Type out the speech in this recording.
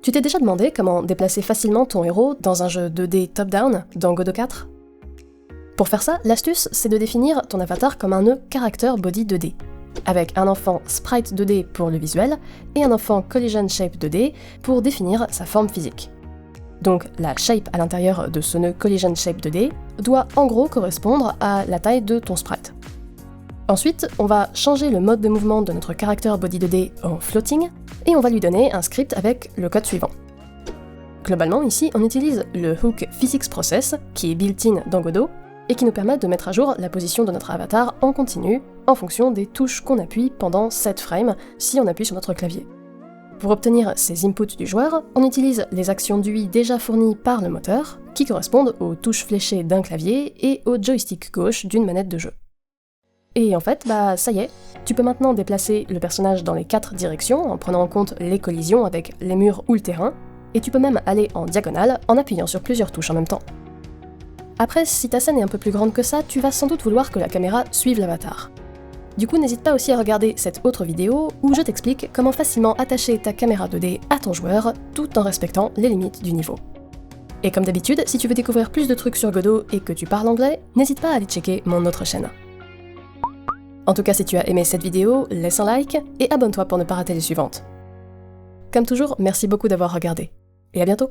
Tu t'es déjà demandé comment déplacer facilement ton héros dans un jeu 2D top-down dans Godot 4 ? Pour faire ça, l'astuce, c'est de définir ton avatar comme un nœud Character Body 2D, avec un enfant Sprite 2D pour le visuel et un enfant Collision Shape 2D pour définir sa forme physique. Donc la shape à l'intérieur de ce nœud Collision Shape 2D doit en gros correspondre à la taille de ton sprite. Ensuite, on va changer le mode de mouvement de notre Character Body 2D en floating, et on va lui donner un script avec le code suivant. Globalement, ici, on utilise le hook Physics Process, qui est built-in dans Godot, et qui nous permet de mettre à jour la position de notre avatar en continu, en fonction des touches qu'on appuie pendant 7 frames, si on appuie sur notre clavier. Pour obtenir ces inputs du joueur, on utilise les actions d'UI déjà fournies par le moteur, qui correspondent aux touches fléchées d'un clavier et au joystick gauche d'une manette de jeu. Et en fait, ça y est, tu peux maintenant déplacer le personnage dans les 4 directions en prenant en compte les collisions avec les murs ou le terrain, et tu peux même aller en diagonale en appuyant sur plusieurs touches en même temps. Après, si ta scène est un peu plus grande que ça, tu vas sans doute vouloir que la caméra suive l'avatar. Du coup, n'hésite pas aussi à regarder cette autre vidéo où je t'explique comment facilement attacher ta caméra 2D à ton joueur tout en respectant les limites du niveau. Et comme d'habitude, si tu veux découvrir plus de trucs sur Godot et que tu parles anglais, n'hésite pas à aller checker mon autre chaîne. En tout cas, si tu as aimé cette vidéo, laisse un like et abonne-toi pour ne pas rater les suivantes. Comme toujours, merci beaucoup d'avoir regardé, et à bientôt!